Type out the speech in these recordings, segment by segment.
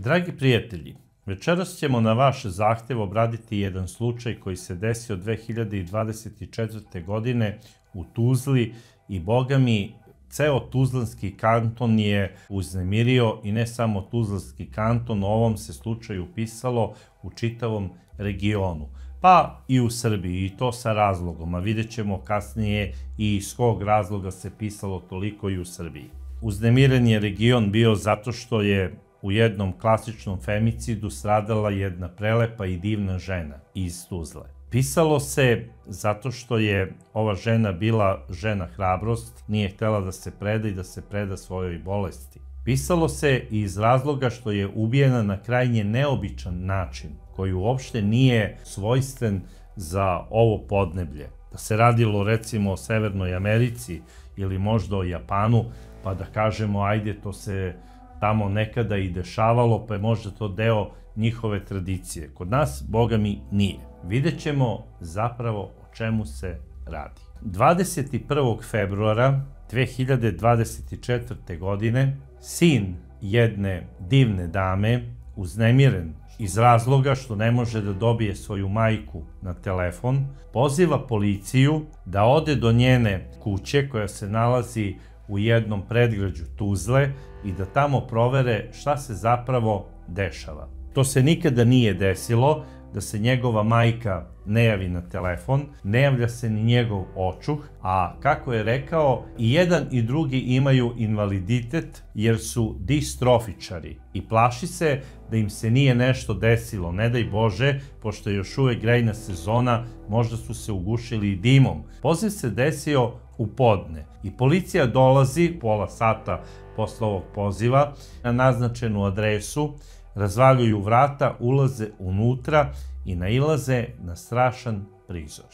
Dragi prijatelji, večeras ćemo na vaš zahtev obraditi jedan slučaj koji se desio 2024. godine u Tuzli i boga mi, ceo Tuzlanski kanton je uznemirio i ne samo Tuzlanski kanton, o ovom se slučaju pisalo u čitavom regionu, pa i u Srbiji, i to sa razlogom, a vidjet ćemo kasnije i iz kog razloga se pisalo toliko i u Srbiji. Uznemiren je region bio zato što je u jednom klasičnom femicidu stradala jedna prelepa i divna žena iz Tuzle. Pisalo se zato što je ova žena bila žena hrabrost, nije htela da se preda i da se preda svojoj bolesti. Pisalo se iz razloga što je ubijena na krajnje neobičan način, koji uopšte nije svojstven za ovo podneblje. Da se radilo recimo o Severnoj Americi ili možda o Japanu, pa da kažemo ajde to se tamo nekada i dešavalo, pa je možda to deo njihove tradicije. Kod nas, boga mi, nije. Vidjet ćemo zapravo o čemu se radi. 21. februara 2024. godine sin jedne divne dame, uznemiren iz razloga što ne može da dobije svoju majku na telefon, poziva policiju da ode do njene kuće koja se nalazi u jednom predgrađu Tuzle i da tamo provere šta se zapravo dešava. To se nikada nije desilo, da se njegova majka ne javi na telefon, ne javlja se ni njegov očuh, a kako je rekao, i jedan i drugi imaju invaliditet jer su distrofičari i plaši se da im se nije nešto desilo, ne daj Bože, pošto je još uvek grejna sezona, možda su se ugušili dimom. Poziv se desio u podne i policija dolazi pola sata posle ovog poziva na naznačenu adresu, razvaljuju vrata, ulaze unutra i nailaze na strašan prizor.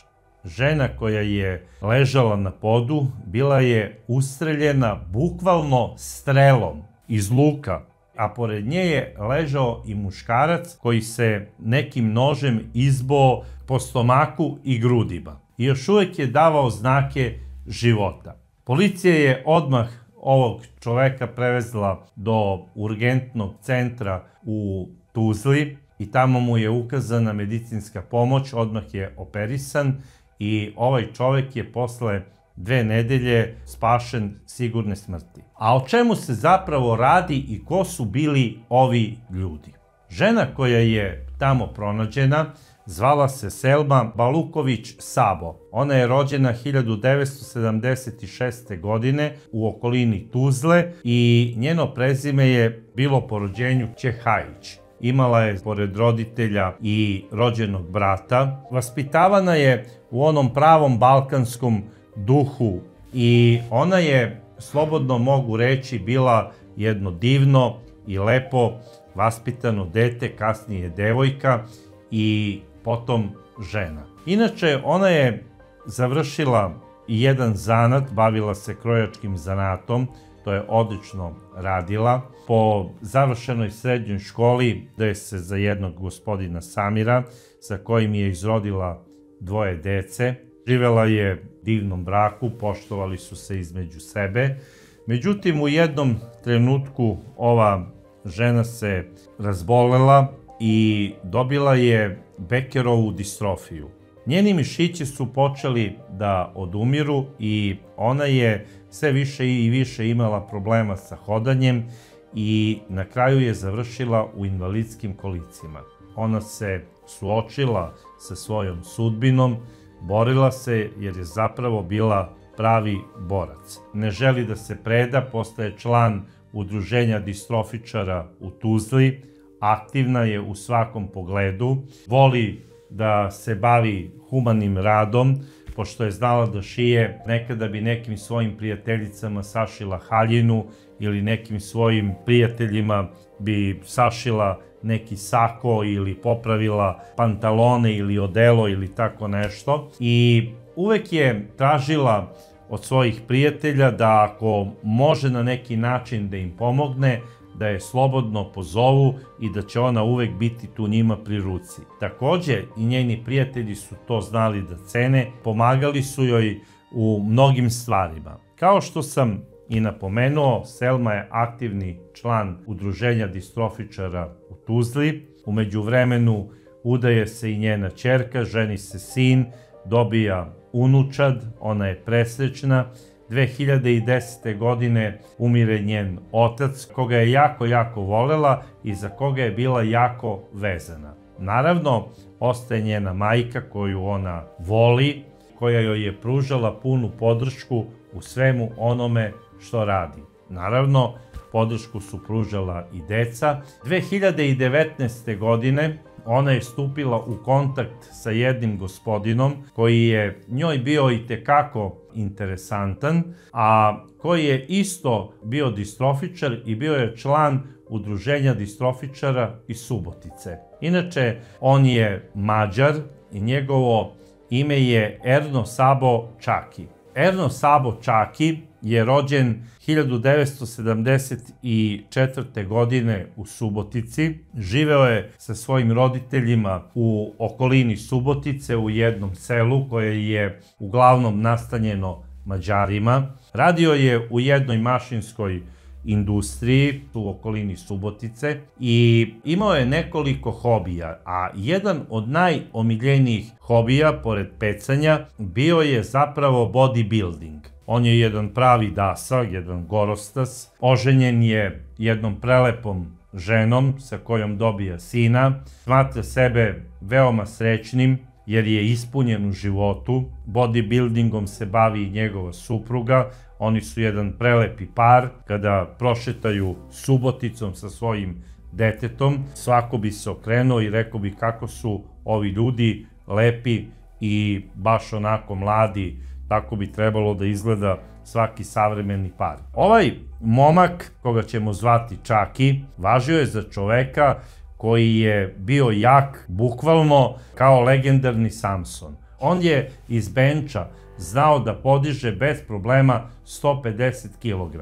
Žena koja je ležala na podu bila je ustreljena bukvalno strelom iz luka, a pored nje je ležao i muškarac koji se nekim nožem izboo po stomaku i grudima. I još uvek je davao znake života. Policija je odmah ovog čoveka prevezla do urgentnog centra u Tuzli i tamo mu je ukazana medicinska pomoć, odmah je operisan i ovaj čovek je posle 2 nedelje spašen sigurne smrti. A o čemu se zapravo radi i ko su bili ovi ljudi? Žena koja je tamo pronađena zvala se Selma Baluković Sabo. Ona je rođena 1976. godine u okolini Tuzle i njeno prezime je bilo po rođenju Čehajić. Imala je, pored roditelja i rođenog brata, vaspitavana je u onom pravom balkanskom duhu i ona je, slobodno mogu reći, bila jedno divno i lepo vaspitano dete, kasnije devojka i potom žena. Inače, ona je završila i jedan zanat, bavila se krojačkim zanatom, to je odlično radila. Po završenoj srednjoj školi daje se za jednog gospodina Samira, sa kojim je izrodila 2 dece. Živela je divnom braku, poštovali su se između sebe. Međutim, u jednom trenutku ova žena se razbolela i dobila je Bekerovu distrofiju. Njeni mišići su počeli da odumiru i ona je sve više i više imala problema sa hodanjem i na kraju je završila u invalidskim kolicima. Ona se suočila sa svojom sudbinom, borila se jer je zapravo bila pravi borac. Ne želi da se preda, postaje član udruženja distrofičara u Tuzli, aktivna je u svakom pogledu, voli da se bavi humanim radom, pošto je znala da šije, nekada bi nekim svojim prijateljicama sašila haljinu ili nekim svojim prijateljima bi sašila neki sako ili popravila pantalone ili odelo ili tako nešto. I uvek je tražila od svojih prijatelja da ako može na neki način da im pomogne, da je slobodno pozovu i da će ona uvek biti tu njima pri ruci. Takođe, i njeni prijatelji su to znali da cene, pomagali su joj u mnogim stvarima. Kao što sam i napomenuo, Selma je aktivni član udruženja distrofičara u Tuzli. U međuvremenu udaje se i njena ćerka, ženi se sin, dobija unučad, ona je presrećna. 2010. godine umire njen otac, koga je jako volela i za koga je bila jako vezana. Naravno, ostaje njena majka koju ona voli, koja joj je pružala punu podršku u svemu onome što radi. Naravno, podršku su pružala i deca. 2019. godine ona je stupila u kontakt sa jednim gospodinom koji je njoj bio itekako interesantan, a koji je isto bio distrofičar i bio je član udruženja distrofičara iz Subotice. Inače, on je Mađar i njegovo ime je Erno Sabo Čaki. Erno Sabo Čaki je rođen 1974. godine u Subotici. Živeo je sa svojim roditeljima u okolini Subotice u jednom selu koje je uglavnom nastanjeno Mađarima. Radio je u jednoj mašinskoj industriji u okolini Subotice i imao je nekoliko hobija, a jedan od najomiljenijih hobija, pored pecanja, bio je zapravo bodybuilding. On je jedan pravi dasa, jedan gorostas, oženjen je jednom prelepom ženom sa kojom dobija sina, smatra sebe veoma srećnim jer je ispunjen u životu. Bodybuildingom se bavi i njegova supruga. Oni su jedan prelepi par. Kada prošetaju Suboticom sa svojim detetom, svako bi se okrenuo i rekao bi kako su ovi ljudi lepi i baš onako mladi. Tako bi trebalo da izgleda svaki savremeni par. Ovaj momak, koga ćemo zvati Čaki, važio je za čoveka koji je bio jak, bukvalno kao legendarni Samson. On je iz benča znao da podiže bez problema 150 kg.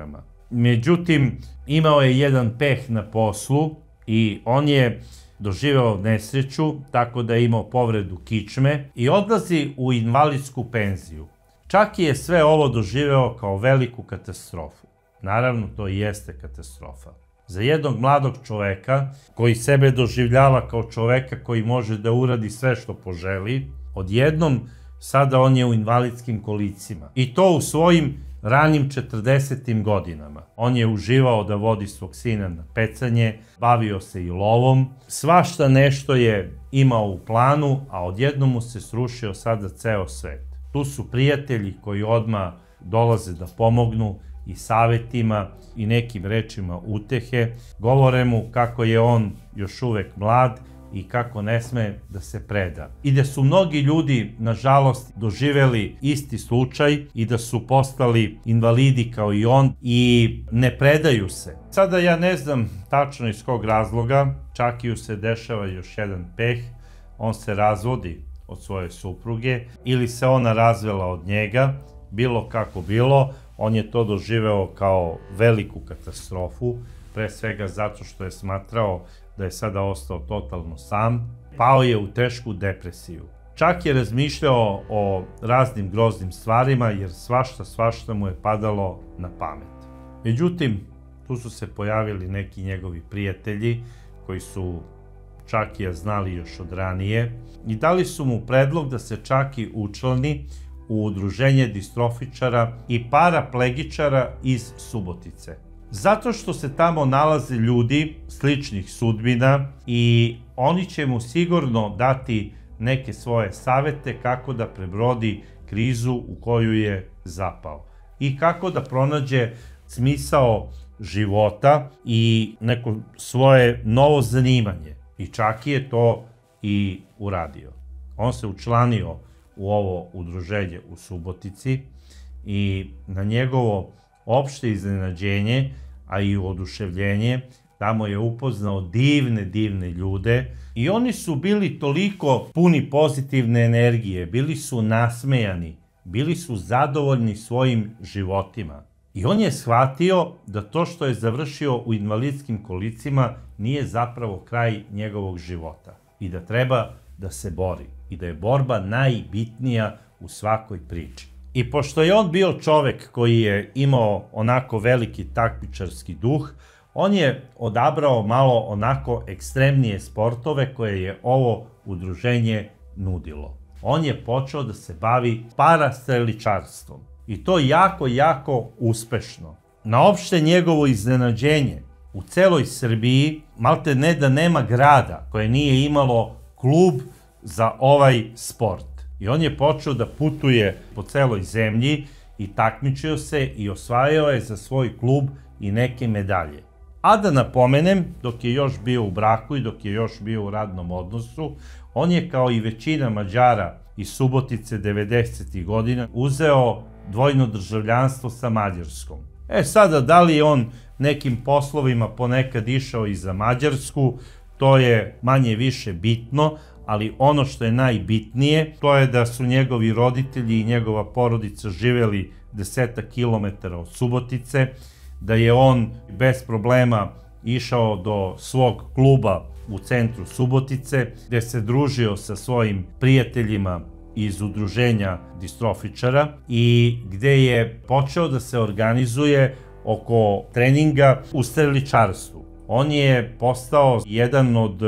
Međutim, imao je jedan peh na poslu i on je doživeo nesreću, tako da je imao povredu kičme i odlazi u invalidsku penziju. Čaki je sve ovo doživeo kao veliku katastrofu. Naravno, to i jeste katastrofa. Za jednog mladog čoveka, koji sebe doživljava kao čoveka koji može da uradi sve što poželi, odjednom sada on je u invalidskim kolicima. I to u svojim ranim 40. godinama. On je uživao da vodi svog sina na pecanje, bavio se i lovom, svašta nešto je imao u planu, a odjednom mu se srušio sada ceo svet. Tu su prijatelji koji odmah dolaze da pomognu i savetima i nekim rečima utehe, govore mu kako je on još uvek mlad i kako ne sme da se preda. I da su mnogi ljudi, nažalost, doživeli isti slučaj i da su postali invalidi kao i on i ne predaju se. Sada ja ne znam tačno iz kog razloga, Čakiju se dešava još jedan peh, on se razvodi od svoje supruge ili se ona razvela od njega, bilo kako bilo, on je to doživeo kao veliku katastrofu, pre svega zato što je smatrao da je sada ostao totalno sam, pao je u tešku depresiju. Čak je razmišljao o raznim groznim stvarima jer svašta mu je padalo na pamet. Međutim, tu su se pojavili neki njegovi prijatelji koji su Čakija znali još od ranije i dali su mu predlog da se Čaki učlani u udruženje distrofičara i paraplegičara iz Subotice. Zato što se tamo nalaze ljudi sličnih sudbina i oni će mu sigurno dati neke svoje savete kako da prebrodi krizu u koju je zapao i kako da pronađe smisao života i neko svoje novo zanimanje. I Čaki je to i uradio. On se učlanio u ovo udruženje u Subotici i na njegovo opšte iznenađenje, a i oduševljenje, tamo je upoznao divne ljude i oni su bili toliko puni pozitivne energije, bili su nasmejani, bili su zadovoljni svojim životima. I on je shvatio da to što je završio u invalidskim kolicima nije zapravo kraj njegovog života i da treba da se bori i da je borba najbitnija u svakoj priči. I pošto je on bio čovek koji je imao onako veliki takmičarski duh, on je odabrao malo onako ekstremnije sportove koje je ovo udruženje nudilo. On je počeo da se bavi parastreličarstvom. I to jako uspešno. Na opšte njegovo iznenađenje, u celoj Srbiji, malte ne da nema grada koje nije imalo klub za ovaj sport. I on je počeo da putuje po celoj zemlji i takmičio se i osvajao je za svoj klub i neke medalje. A da napomenem, dok je još bio u braku i dok je još bio u radnom odnosu, on je kao i većina Mađara iz Subotice 90. godina uzeo dvojno državljanstvo sa Mađarskom. Sada, da li je on nekim poslovima ponekad išao i za Mađarsku, to je manje više bitno, ali ono što je najbitnije, to je da su njegovi roditelji i njegova porodica živeli 10 kilometara od Subotice, da je on bez problema išao do svog kluba u centru Subotice, gde se družio sa svojim prijateljima iz udruženja distrofičara i gde je počeo da se organizuje oko treninga u streličarstvu. On je postao jedan od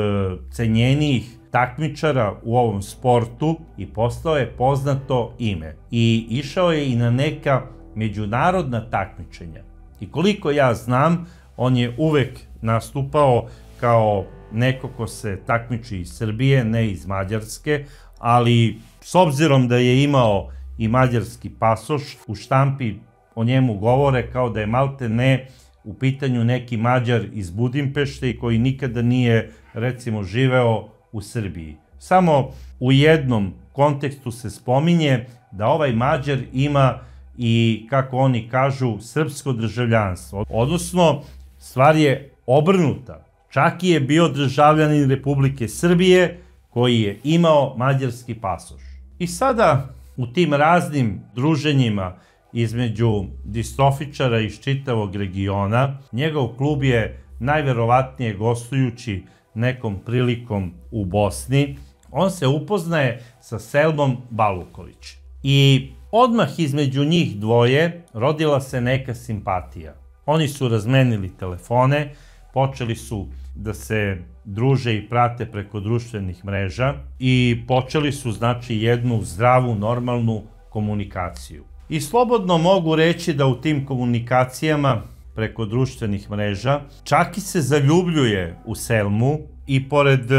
cenjenijih takmičara u ovom sportu i postao je poznato ime. I išao je i na neka međunarodna takmičenja. I koliko ja znam, on je uvek nastupao kao neko ko se takmiči iz Srbije, ne iz Mađarske, ali s obzirom da je imao i mađarski pasoš, u štampi o njemu govore kao da je malte ne u pitanju neki Mađar iz Budimpešte i koji nikada nije, recimo, živeo u Srbiji. Samo u jednom kontekstu se spominje da ovaj Mađar ima i, kako oni kažu, srpsko državljanstvo. Odnosno, stvar je obrnuta. Čak i je bio državljanin Republike Srbije koji je imao mađarski pasoš. I sada u tim raznim druženjima između distrofičara iz čitavog regiona, njegov klub je najverovatnije gostujući nekom prilikom u Bosni, on se upoznaje sa Selmom Baluković. I odmah između njih dvoje rodila se neka simpatija. Oni su razmenili telefone, počeli su da se druže i prate preko društvenih mreža i počeli su, znači, jednu zdravu, normalnu komunikaciju. I slobodno mogu reći da u tim komunikacijama preko društvenih mreža Čaki se zaljubljuje u Selmu i pored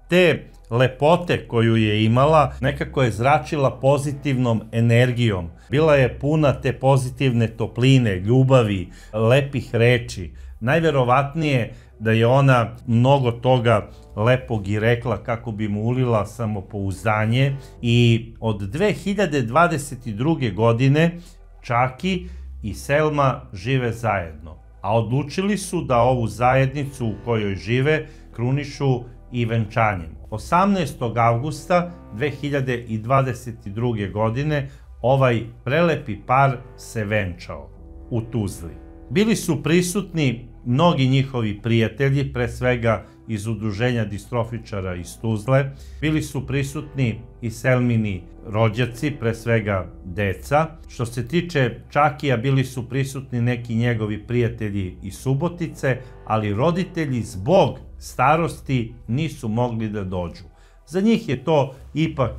te lepote koju je imala, nekako je zračila pozitivnom energijom. Bila je puna te pozitivne topline, ljubavi, lepih reči. Najverovatnije da je ona mnogo toga lepog i rekla kako bi mu ulila samopouzdanje i od 2022. godine Čaki i Selma žive zajedno. A odlučili su da ovu zajednicu u kojoj žive krunišu i venčanjem. 18. avgusta 2022. godine ovaj prelepi par se venčao u Tuzli. Bili su prisutni mnogi njihovi prijatelji, pre svega iz udruženja distrofičara iz Tuzle. Bili su prisutni i Selmini rođaci, pre svega deca. Što se tiče Čakija, bili su prisutni neki njegovi prijatelji iz Subotice, ali roditelji zbog starosti nisu mogli da dođu. Za njih je to ipak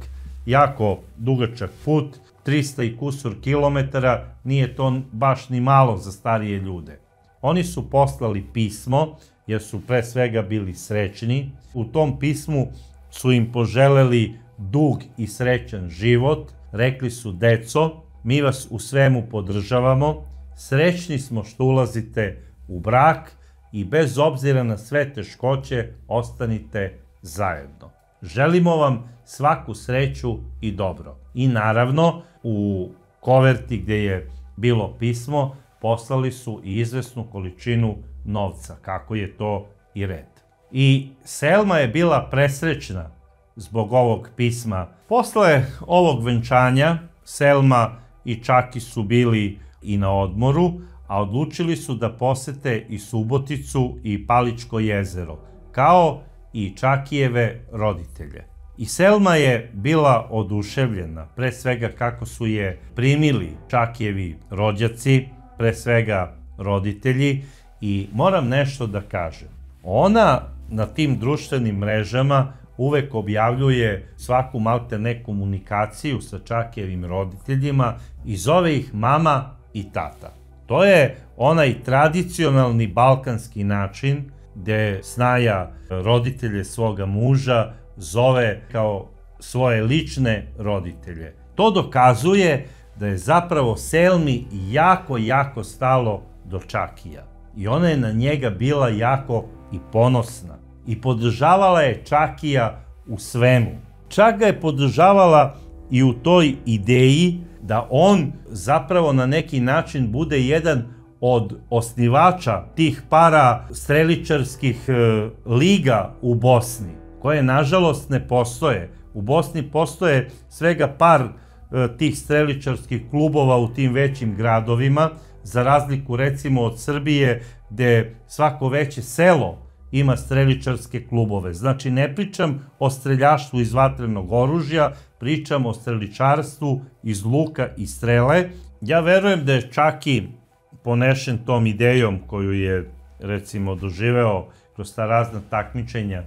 jako dugačak put, 300 i kusur kilometara, nije to baš ni malo za starije ljude. Oni su poslali pismo, jer su pre svega bili srećni. U tom pismu su im poželeli dug i srećan život. Rekli su: deco, mi vas u svemu podržavamo, srećni smo što ulazite u brak i bez obzira na sve teškoće ostanite zajedno. Želimo vam svaku sreću i dobro. I naravno, u koverti gde je bilo pismo, poslali su i izvesnu količinu novca, kako je to i red. I Selma je bila presrećna zbog ovog pisma. Posle ovog venčanja, Selma i Čaki su bili i na odmoru, a odlučili su da posete i Suboticu i Paličko jezero, kao i Čakijeve roditelje. I Selma je bila oduševljena, pre svega kako su je primili Čakijevi rođaci, pre svega roditelji, i moram nešto da kažem. Ona na tim društvenim mrežama uvek objavljuje svaku maltene komunikaciju sa Čakijevim roditeljima i zove ih mama i tata. To je onaj tradicionalni balkanski način gde snaja roditelje svoga muža zove kao svoje lične roditelje. To dokazuje da je zapravo Selmi jako stalo do Čakija. I ona je na njega bila jako i ponosna. I podržavala je Čakija u svemu. Čak ga je podržavala i u toj ideji da on zapravo na neki način bude jedan od osnivača tih parastreličarskih liga u Bosni, koje nažalost ne postoje. U Bosni postoje svega par tih streličarskih klubova u tim većim gradovima, za razliku recimo od Srbije, gde svako veće selo ima streličarske klubove. Znači, ne pričam o streljaštvu iz vatrenog oružja, pričam o streličarstvu iz luka i strele. Ja verujem da je Čaki ponešen tom idejom koju je, recimo, doživeo kroz ta razna takmičenja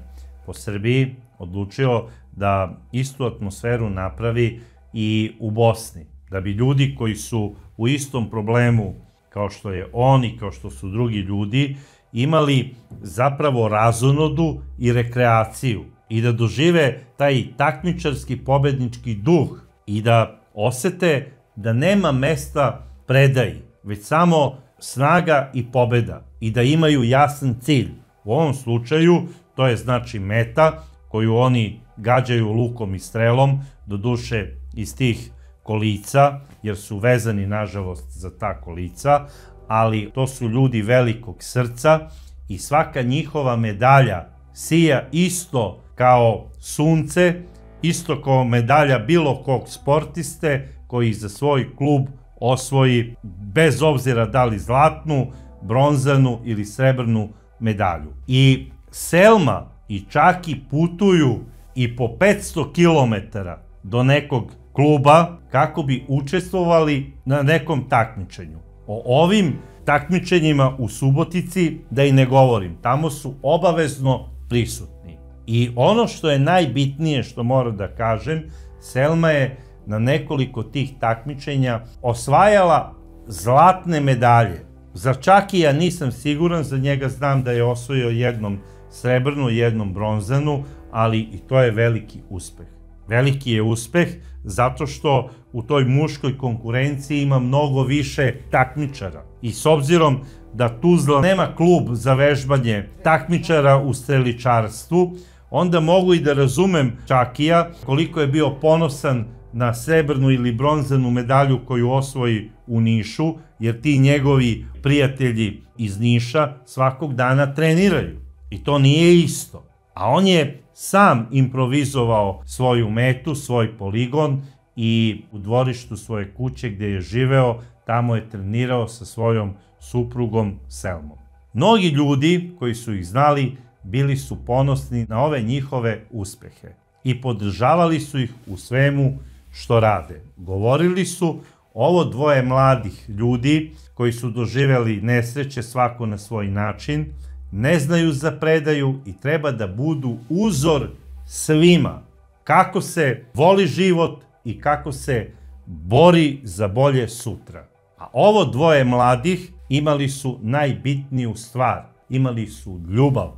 po Srbiji, odlučio da istu atmosferu napravi i u Bosni. Da bi ljudi koji su u istom problemu kao što je on i kao što su drugi ljudi, imali zapravo razonodu i rekreaciju i da dožive taj takmičarski pobednički duh i da osete da nema mesta predaji, već samo snaga i pobeda i da imaju jasan cilj. U ovom slučaju to je znači meta koju oni gađaju lukom i strelom, doduše iz tih kolica, jer su vezani nažalost za ta kolica, ali to su ljudi velikog srca i svaka njihova medalja sija isto kao sunce, isto kao medalja bilo kog sportiste koji za svoj klub osvoji, bez obzira da li zlatnu, bronzanu ili srebrnu medalju. I Selma i Čaki putuju i po 500 km do nekog kluba kako bi učestvovali na nekom takmičenju. O ovim takmičenjima u Subotici da i ne govorim, tamo su obavezno prisutni. I ono što je najbitnije što moram da kažem, Selma je na nekoliko tih takmičenja osvajala zlatne medalje. Za Čakija nisam siguran, za njega znam da je osvojio jednom srebrnu, jednom bronzanu, ali i to je veliki uspeh. Veliki je uspeh zato što u toj muškoj konkurenciji ima mnogo više takmičara. I s obzirom da Tuzla nema klub za vežbanje takmičara u streličarstvu, onda mogu i da razumem Čakija koliko je bio ponosan na srebrnu ili bronzanu medalju koju osvoji u Nišu, jer ti njegovi prijatelji iz Niša svakog dana treniraju. I to nije isto. A on je sam improvizovao svoju metu, svoj poligon i u dvorištu svoje kuće gde je živeo, tamo je trenirao sa svojom suprugom Selmom. Mnogi ljudi koji su ih znali bili su ponosni na ove njihove uspehe i podržavali su ih u svemu što rade. Govorili su, ovo dvoje mladih ljudi koji su doživeli nesreće svako na svoj način, ne znaju za predaju i treba da budu uzor svima kako se voli život i kako se bori za bolje sutra. A ovo dvoje mladih imali su najbitniju stvar, imali su ljubav.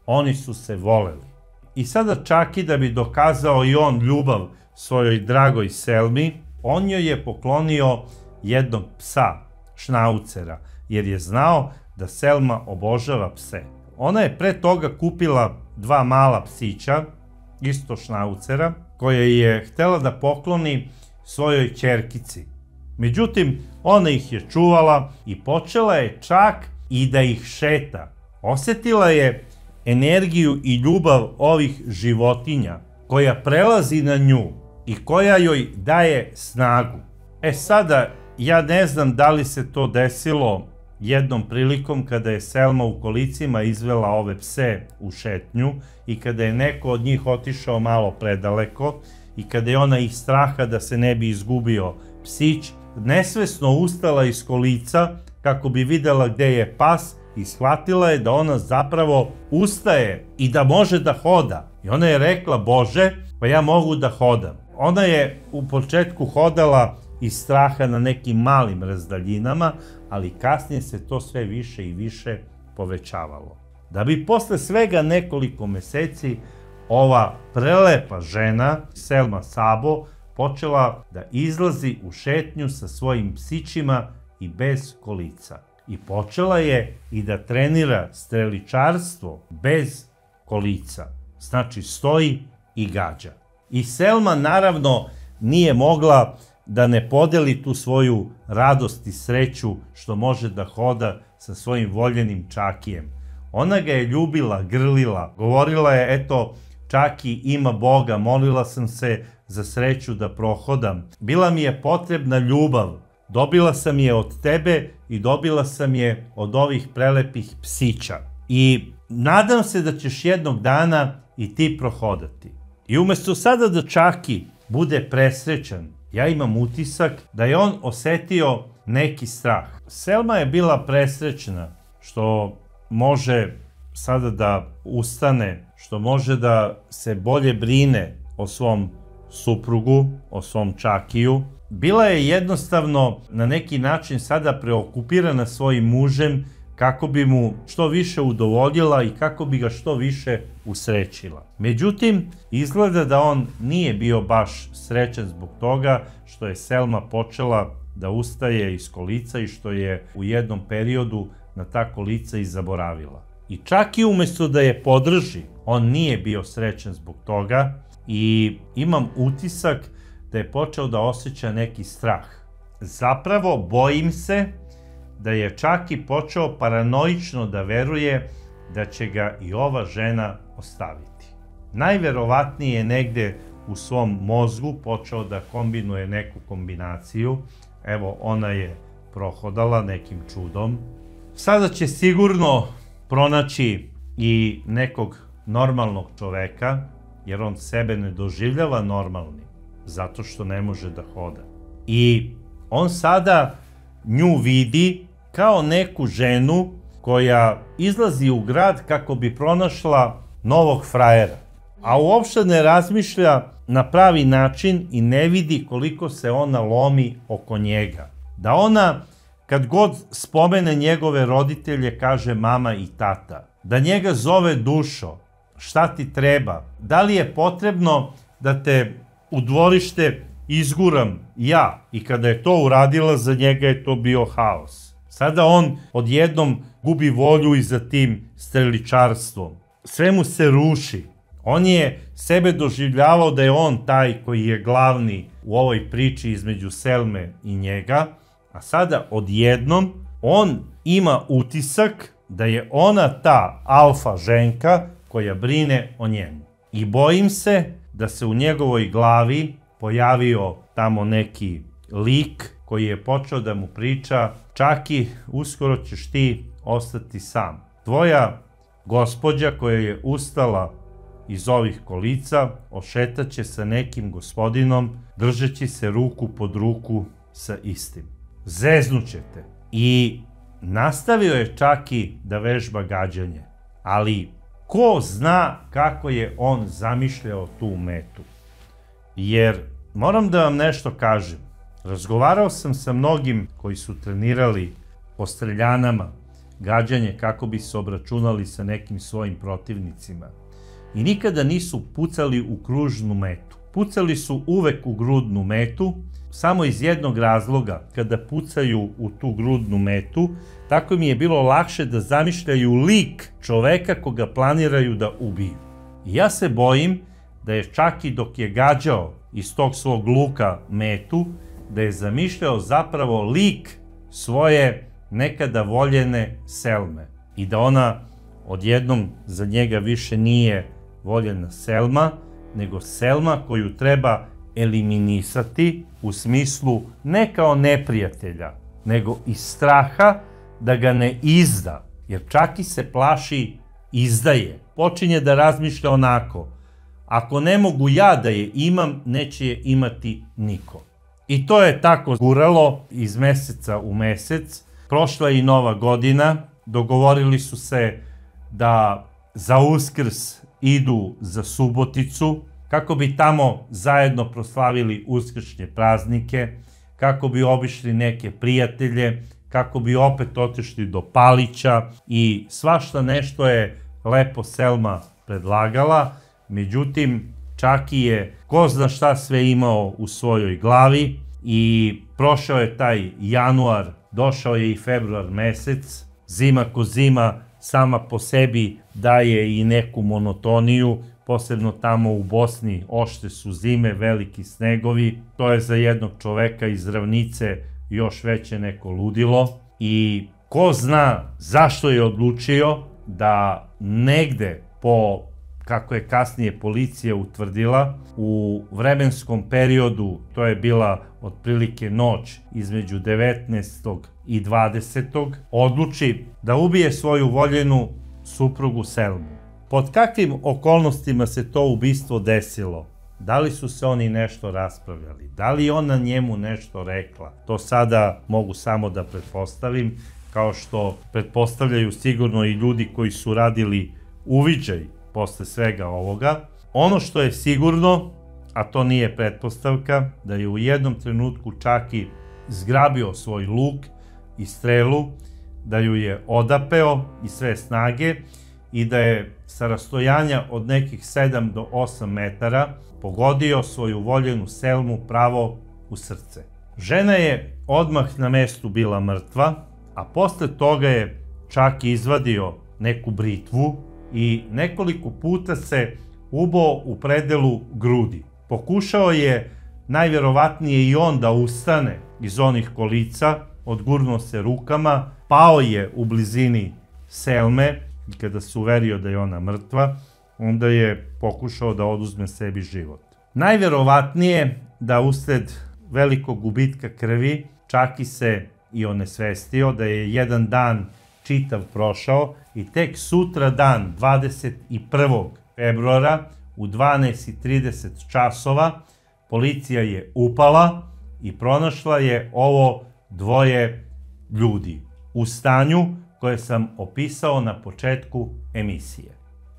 Oni su se voleli. I sada Čaki, da bi dokazao i on ljubav svojoj dragoj Selmi, on joj je poklonio jednog psa, šnaucera, jer je znao da Selma obožava pse. Ona je pre toga kupila dva mala psića, isto šnaucera, koje je htela da pokloni svojoj ćerkici. Međutim, ona ih je čuvala i počela je čak i da ih šeta. Osetila je energiju i ljubav ovih životinja koja prelazi na nju i koja joj daje snagu. Sada, ja ne znam da li se to desilo jednom prilikom kada je Selma u kolicima izvela ove pse u šetnju i kada je neko od njih otišao malo predaleko i kada je ona iz straha da se ne bi izgubio psić, nesvesno ustala iz kolica kako bi videla gde je pas i shvatila je da ona zapravo ustaje i da može da hoda. I ona je rekla: Bože, pa ja mogu da hodam. Ona je u početku hodala iz straha na nekim malim razdaljinama, ali kasnije se to sve više i više povećavalo. Da bi posle svega nekoliko meseci ova prelepa žena, Selma Sabo, počela da izlazi u šetnju sa svojim psićima i bez kolica. I počela je i da trenira streličarstvo bez kolica. Znači stoji i gađa. I Selma naravno nije mogla da ne podeli tu svoju radost i sreću što može da hoda sa svojim voljenim Čakijem. Ona ga je ljubila, grlila, govorila je: eto, Čaki ima Boga, molila sam se za sreću da prohodam. Bila mi je potrebna ljubav, dobila sam je od tebe i dobila sam je od ovih prelepih psića. I nadam se da ćeš jednog dana i ti prohodati. I umesto sada da Čaki bude presrećan, ja imam utisak da je on osetio neki strah. Selma je bila presrećna što može sada da ustane, što može da se bolje brine o svom suprugu, o svom Čakiju. Bila je jednostavno na neki način sada preokupirana svojim mužem kako bi mu što više udovoljila i kako bi ga što više usrećila. Međutim, izgleda da on nije bio baš srećan zbog toga što je Selma počela da ustaje iz kolica i što je u jednom periodu na ta kolica i zaboravila. I čak i umesto da je podrži, on nije bio srećan zbog toga i imam utisak da je počeo da osjeća neki strah. Zapravo, bojim se da je čak i počeo paranoično da veruje da će ga i ova žena ostaviti. Najverovatnije je negde u svom mozgu počeo da kombinuje neku kombinaciju. Evo, ona je prohodala nekim čudom. Sada će sigurno pronaći i nekog normalnog čoveka, jer on sebe ne doživljava normalnim, zato što ne može da hoda. I on sada nju vidi kao neku ženu koja izlazi u grad kako bi pronašla novog frajera, a uopšte ne razmišlja na pravi način i ne vidi koliko se ona lomi oko njega. Da ona, kad god spomene njegove roditelje, kaže mama i tata. Da njega zove dušo, šta ti treba? Da li je potrebno da te u dvorište izguram ja? I kada je to uradila, za njega je to bio haos. Sada on odjednom gubi volju i za tim streličarstvom. Sve mu se ruši. On je sebe doživljavao da je on taj koji je glavni u ovoj priči između Selme i njega, a sada odjednom on ima utisak da je ona ta alfa ženka koja brine o njemu. I bojim se da se u njegovoj glavi pojavio tamo neki lik koji je počeo da mu priča: Čaki, uskoro ćeš ti ostati sam. Tvoja gospođa koja je ustala iz ovih kolica ošetaće sa nekim gospodinom, držeći se ruku pod ruku sa istim. Zeznućete. I nastavio je Čaki da vežba gađanje, ali ko zna kako je on zamišljao tu metu. Jer moram da vam nešto kažem, razgovarao sam sa mnogim koji su trenirali po streljanama gađanje kako bi se obračunali sa nekim svojim protivnicima i nikada nisu pucali u kružnu metu. Pucali su uvek u grudnu metu, samo iz jednog razloga: kada pucaju u tu grudnu metu, tako mi je bilo lakše da zamišljaju lik čoveka koga planiraju da ubiju. I ja se bojim da je Čaki, dok je gađao iz tog svog luka metu, da je zamišljao zapravo lik svoje nekada voljene Selme i da ona odjednom za njega više nije voljena Selma, nego Selma koju treba eliminisati, u smislu ne kao neprijatelja, nego iz straha da ga ne izda, jer Čaki se plaši izdaje. Počinje da razmišlja onako, ako ne mogu ja da je imam, neće je imati niko. I to je tako guralo iz meseca u mesec. Prošla je i Nova godina, dogovorili su se da za Uskrs idu za Suboticu, kako bi tamo zajedno proslavili uskršnje praznike, kako bi obišli neke prijatelje, kako bi opet otišli do Palića i svašta nešto je lepo Selma predlagala. Međutim, Čaki je ko zna šta sve imao u svojoj glavi i prošao je taj januar, došao je i februar mesec. Zima ko zima sama po sebi daje i neku monotoniju, posebno tamo u Bosni oštre su zime, veliki snegovi. To je za jednog čoveka iz Ravnice još veće neko ludilo. I ko zna zašto je odlučio da negde po, kako je kasnije policija utvrdila, u vremenskom periodu, to je bila otprilike noć između 19. i 20. odluči da ubije svoju voljenu suprugu Selmu. Pod kakvim okolnostima se to ubistvo desilo? Da li su se oni nešto raspravljali? Da li je ona njemu nešto rekla? To sada mogu samo da pretpostavim, kao što pretpostavljaju sigurno i ljudi koji su radili uviđaj posle svega ovoga. Ono što je sigurno, a to nije pretpostavka, da je u jednom trenutku Čaki zgrabio svoj luk i strelu, da ju je odapeo iz sve snage i da je sa rastojanja od nekih 7 do 8 metara pogodio svoju voljenu Selmu pravo u srce. Žena je odmah na mestu bila mrtva, a posle toga je Čaki izvadio neku britvu i nekoliko puta se ubao u predelu grudi. Pokušao je najverovatnije i on da ustane iz onih kolica, odgurnuo se rukama, pao je u blizini Selme i kada se uverio da je ona mrtva, onda je pokušao da oduzme sebi život. Najverovatnije da usled velikog gubitka krvi Čaki se i onesvestio, da je jedan dan čitav prošao i tek sutra dan 21. februara u 12:30 časova policija je upala i pronašla je ovo dvoje ljudi u stanju koje sam opisao na početku emisije.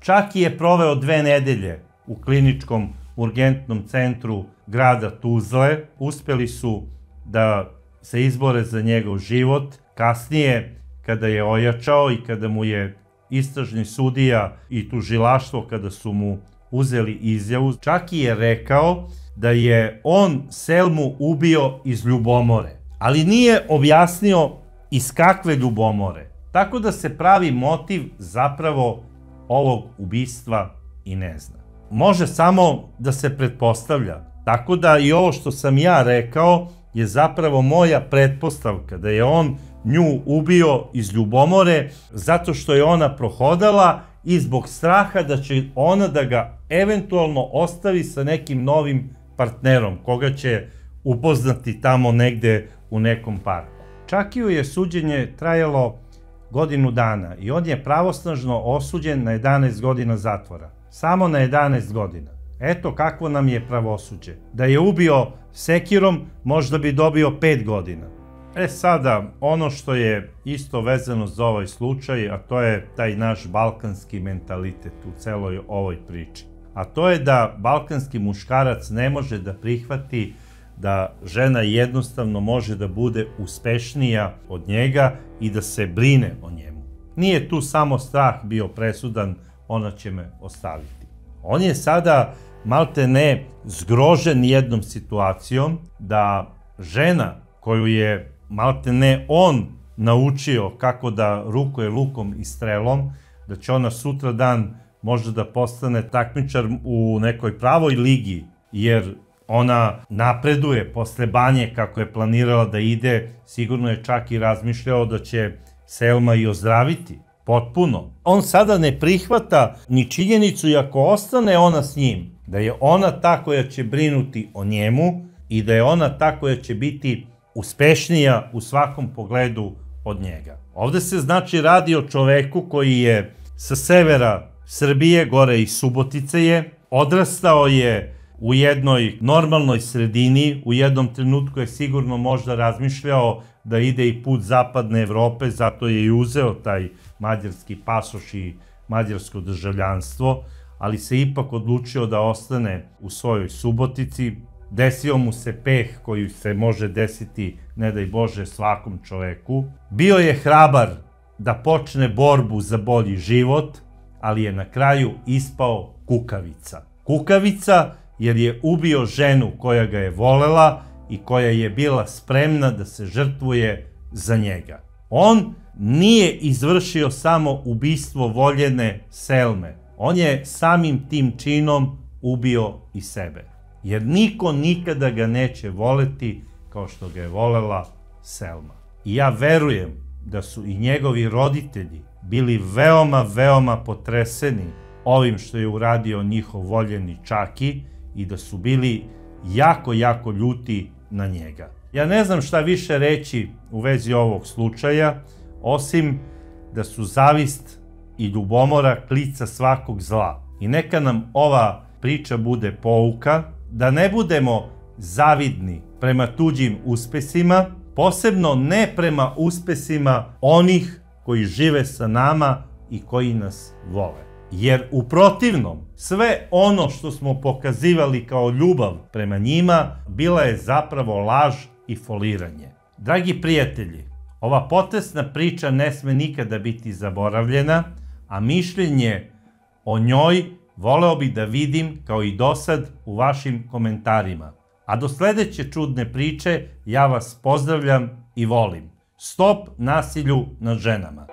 Čaki je proveo 2 nedelje u kliničkom urgentnom centru grada Tuzle. Uspeli su da se izbore za njegov život. Kasnije, kada je ojačao i kada mu je istražni sudija i tužilaštvo, kada su mu uzeli izjavu, Čaki je rekao da je on Selmu ubio iz ljubomore, ali nije objasnio iz kakve ljubomore. Tako da se pravi motiv zapravo ovog ubistva i ne zna. Može samo da se pretpostavlja. Tako da i ovo što sam ja rekao je zapravo moja pretpostavka, da je on nju ubio iz ljubomore zato što je ona prohodala i zbog straha da će ona da ga eventualno ostavi sa nekim novim partnerom, koga će upoznati tamo negde u nekom parku. Čakiju je suđenje trajalo godinu dana i on je pravosnažno osuđen na 11 godina zatvora. Samo na 11 godina. Eto kakvo nam je pravosuđe. Da je ubio sekirom, možda bi dobio 5 godina. Sada, ono što je isto vezano za ovaj slučaj, a to je taj naš balkanski mentalitet u celoj ovoj priči. A to je da balkanski muškarac ne može da prihvati da žena jednostavno može da bude uspešnija od njega i da se brine o njemu. Nije tu samo strah bio presudan, ona će me ostaviti. On je sada malte ne zgrožen jednom situacijom da žena koju je malte ne on naučio kako da rukuje lukom i strelom, da će ona sutra dan možda da postane takmičar u nekoj pravoj ligi, jer ona napreduje posle banje kako je planirala da ide, sigurno je čak i razmišljao da će Selma i ozdraviti potpuno. On sada ne prihvata ni činjenicu, i ako ostane ona s njim, da je ona ta koja će brinuti o njemu i da je ona ta koja će biti uspešnija u svakom pogledu od njega. Ovde se znači radi o čoveku koji je sa severa Srbije, gore iz Subotice je, odrastao je u jednoj normalnoj sredini, u jednom trenutku je sigurno možda razmišljao da ide i put zapadne Evrope, zato je i uzeo taj mađarski pasoš i mađarsko državljanstvo, ali se ipak odlučio da ostane u svojoj Subotici. Desio mu se peh koji se može desiti, ne daj Bože, svakom čoveku. Bio je hrabar da počne borbu za bolji život, ali je na kraju ispao kukavica. Kukavica jer je ubio ženu koja ga je volela i koja je bila spremna da se žrtvuje za njega. On nije izvršio samo ubistvo voljene Selme. On je samim tim činom ubio i sebe. Jer niko nikada ga neće voleti kao što ga je volela Selma. I ja verujem da su i njegovi roditelji bili veoma, veoma potreseni ovim što je uradio njihov voljeni Čaki i da su bili jako, jako ljuti na njega. Ja ne znam šta više reći u vezi ovog slučaja, osim da su zavist i ljubomora klica svakog zla. I neka nam ova priča bude pouka da ne budemo zavidni prema tuđim uspesima, posebno ne prema uspesima onih koji žive sa nama i koji nas vole. Jer u protivnom, sve ono što smo pokazivali kao ljubav prema njima, bila je zapravo laž i foliranje. Dragi prijatelji, ova potresna priča ne sme nikada biti zaboravljena, a mišljenje o njoj voleo bih da vidim, kao i dosad, u vašim komentarima. A do sledeće čudne priče, ja vas pozdravljam i volim. Stop nasilju nad ženama.